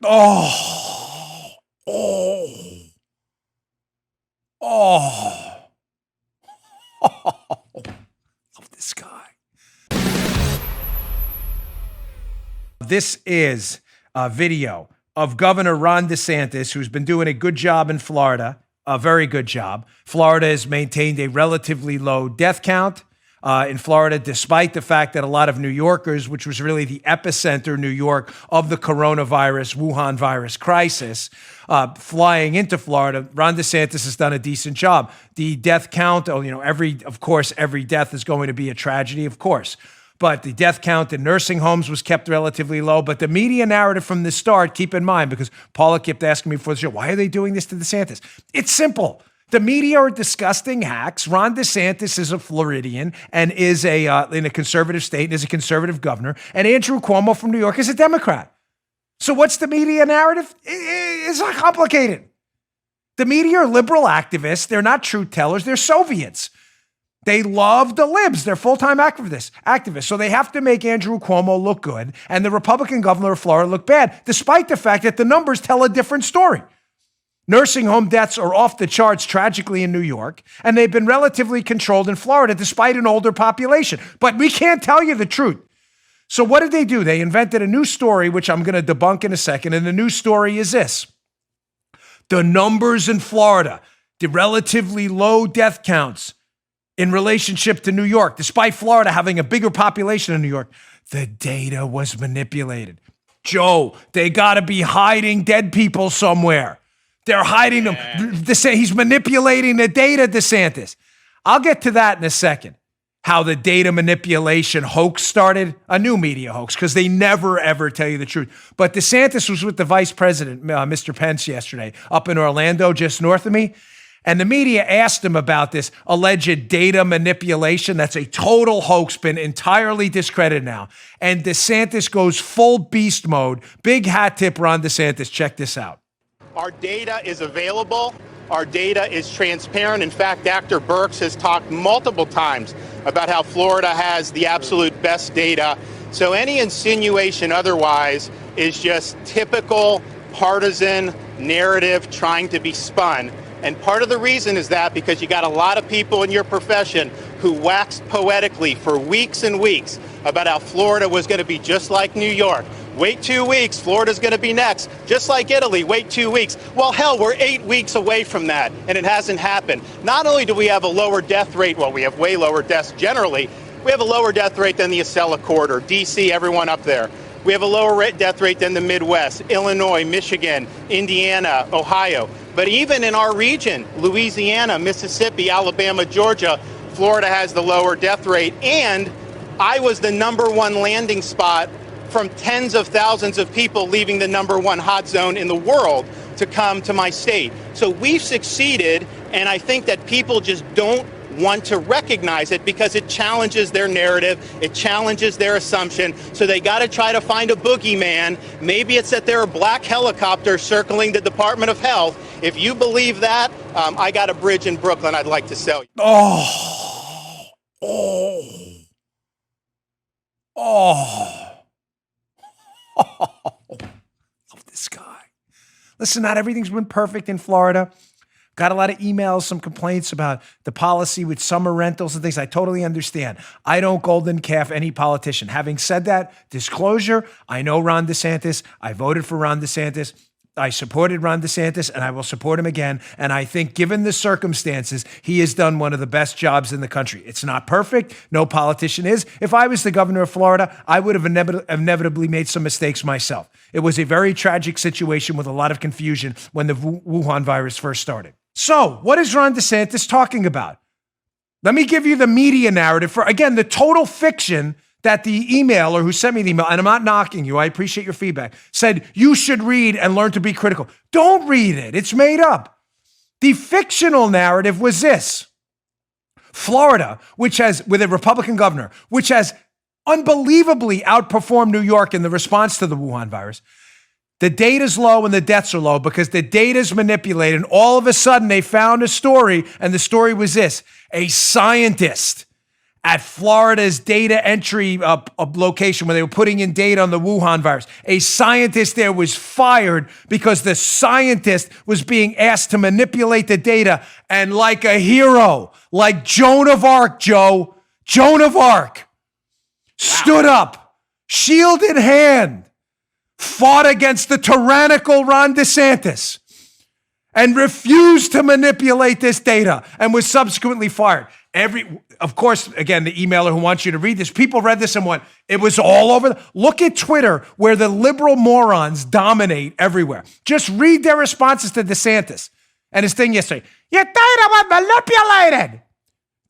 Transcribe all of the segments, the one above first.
Oh, oh, oh. Love this guy. This is a video of Governor Ron DeSantis, who's been doing a good job in Florida, a very good job. Florida has maintained a relatively low death count in Florida, despite the fact that a lot of New Yorkers, which was really the epicenter, New York, of the coronavirus, Wuhan virus crisis, flying into Florida, Ron DeSantis has done a decent job. The death count, of course, every death is going to be a tragedy, of course. But the death count in nursing homes was kept relatively low. But the media narrative from the start, keep in mind, because Paula kept asking me before the show, why are they doing this to DeSantis? It's simple. The media are disgusting hacks. Ron DeSantis is a Floridian and is in a conservative state and is a conservative governor. And Andrew Cuomo from New York is a Democrat. So what's the media narrative? It's not complicated. The media are liberal activists. They're not truth tellers. They're Soviets. They love the libs. They're full-time activists. So they have to make Andrew Cuomo look good and the Republican governor of Florida look bad, despite the fact that the numbers tell a different story. Nursing home deaths are off the charts tragically in New York, and they've been relatively controlled in Florida despite an older population. But we can't tell you the truth. So what did they do? They invented a new story, which I'm going to debunk in a second. And the new story is this. The numbers in Florida, the relatively low death counts, in relationship to New York, despite Florida having a bigger population in New York, the data was manipulated. Joe, they got to be hiding dead people somewhere. They're hiding them. He's manipulating the data, DeSantis. I'll get to that in a second. How the data manipulation hoax started, a new media hoax, because they never, ever tell you the truth. But DeSantis was with the vice president, Mr. Pence, yesterday up in Orlando, just north of me. And the media asked him about this alleged data manipulation. That's a total hoax, been entirely discredited now. And DeSantis goes full beast mode. Big hat tip, Ron DeSantis. Check this out. Our data is available. Our data is transparent. In fact, Dr. Birx has talked multiple times about how Florida has the absolute best data. So any insinuation otherwise is just typical partisan narrative trying to be spun. And part of the reason is that because you got a lot of people in your profession who waxed poetically for weeks and weeks about how Florida was going to be just like New York. Wait 2 weeks, Florida's going to be next. Just like Italy, wait 2 weeks. Well, hell, we're 8 weeks away from that, and it hasn't happened. Not only do we have a lower death rate, well, we have way lower deaths generally. We have a lower death rate than the Acela Corridor, D.C., everyone up there. We have a lower death rate than the Midwest, Illinois, Michigan, Indiana, Ohio. But even in our region, Louisiana, Mississippi, Alabama, Georgia, Florida has the lower death rate. And I was the #1 landing spot from tens of thousands of people leaving the #1 hot zone in the world to come to my state. So we've succeeded, and I think that people just don't want to recognize it because it challenges their narrative, it challenges their assumption, so they got to try to find a boogeyman. Maybe it's that there are black helicopters circling the Department of Health. If you believe that, I got a bridge in Brooklyn I'd like to sell you. Love this guy. Listen, not everything's been perfect in Florida. Got a lot of emails, some complaints about the policy with summer rentals and things. I totally understand. I don't golden calf any politician. Having said that, disclosure, I know Ron DeSantis. I voted for Ron DeSantis. I supported Ron DeSantis, and I will support him again. And I think given the circumstances, he has done one of the best jobs in the country. It's not perfect. No politician is. If I was the governor of Florida, I would have inevitably made some mistakes myself. It was a very tragic situation with a lot of confusion when the Wuhan virus first started. So what is Ron DeSantis talking about? Let me give you the media narrative for, again, the total fiction that the emailer who sent me the email, and I'm not knocking you, I appreciate your feedback, said you should read and learn to be critical. Don't read it. It's made up. The fictional narrative was this. Florida, which has, with a Republican governor, which has unbelievably outperformed New York in the response to the Wuhan virus, the data's low and the deaths are low because the data's manipulated. And all of a sudden they found a story, and the story was this. A scientist at Florida's data entry location where they were putting in data on the Wuhan virus. A scientist there was fired because the scientist was being asked to manipulate the data. And like a hero, like Joan of Arc, Joan of Arc, stood up, shield in hand, fought against the tyrannical Ron DeSantis, and refused to manipulate this data and was subsequently fired. Of course, again, the emailer who wants you to read this, people read this and went, it was all over. Look at Twitter where the liberal morons dominate everywhere. Just read their responses to DeSantis and his thing yesterday. Your data was manipulated.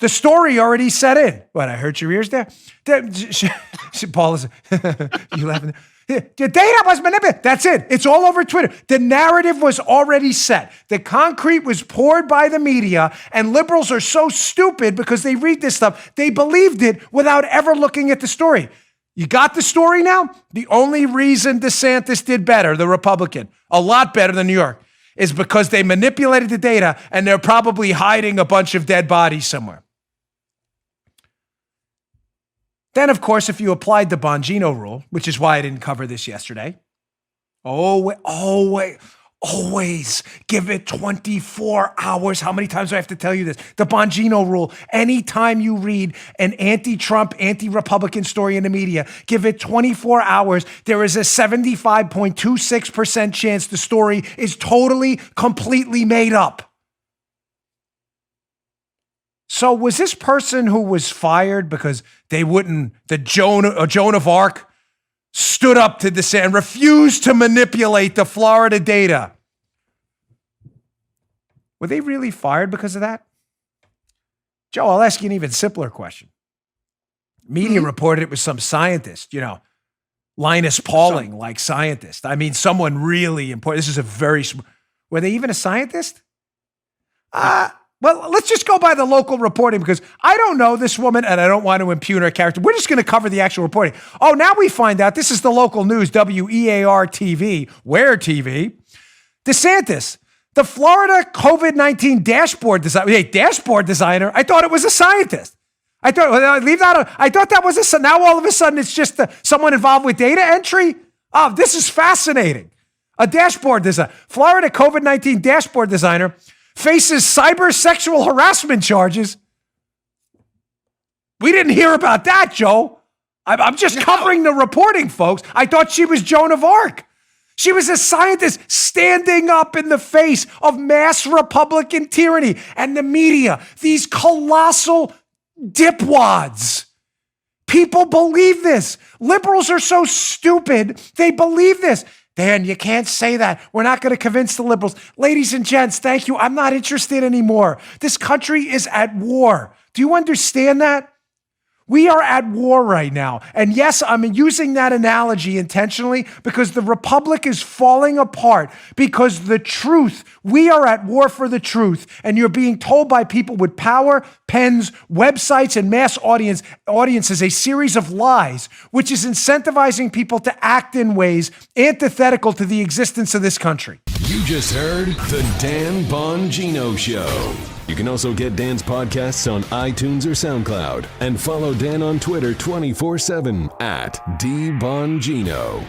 The story already set in. What, I hurt your ears there? Paul is, you laughing? The data was manipulated. That's it. It's all over Twitter. The narrative was already set. The concrete was poured by the media, and liberals are so stupid because they read this stuff. They believed it without ever looking at the story. You got the story now? The only reason DeSantis did better, the Republican, a lot better than New York, is because they manipulated the data and they're probably hiding a bunch of dead bodies somewhere. Then, of course, if you applied the Bongino rule, which is why I didn't cover this yesterday, always give it 24 hours. How many times do I have to tell you this? The Bongino rule, anytime you read an anti-Trump, anti-Republican story in the media, give it 24 hours. There is a 75.26% chance the story is totally, completely made up. So was this person who was fired because Joan of Arc stood up to this and refused to manipulate the Florida data? Were they really fired because of that? Joe, I'll ask you an even simpler question. Media reported it was some scientist, Linus Pauling, like scientist. I mean, someone really important. This is were they even a scientist? Well, let's just go by the local reporting because I don't know this woman and I don't want to impugn her character. We're just going to cover the actual reporting. Oh, now we find out this is the local news, WEAR TV, Where TV. DeSantis, the Florida COVID-19 dashboard designer. I thought it was a scientist. I thought that was now all of a sudden it's just someone involved with data entry. Oh, this is fascinating. A dashboard designer, Florida COVID-19 dashboard designer faces cyber sexual harassment charges. We didn't hear about that, Joe. I'm just covering the reporting, folks. I thought she was Joan of Arc. She was a scientist standing up in the face of mass Republican tyranny and the media, these colossal dipwads. People believe this. Liberals are so stupid, they believe this. Dan, you can't say that. We're not going to convince the liberals. Ladies and gents, thank you. I'm not interested anymore. This country is at war. Do you understand that? We are at war right now. And yes, I'm using that analogy intentionally because the republic is falling apart because the truth, we are at war for the truth. And you're being told by people with power, pens, websites, and mass audiences a series of lies, which is incentivizing people to act in ways antithetical to the existence of this country. You just heard The Dan Bongino Show. You can also get Dan's podcasts on iTunes or SoundCloud and follow Dan on Twitter 24/7 @DBongino.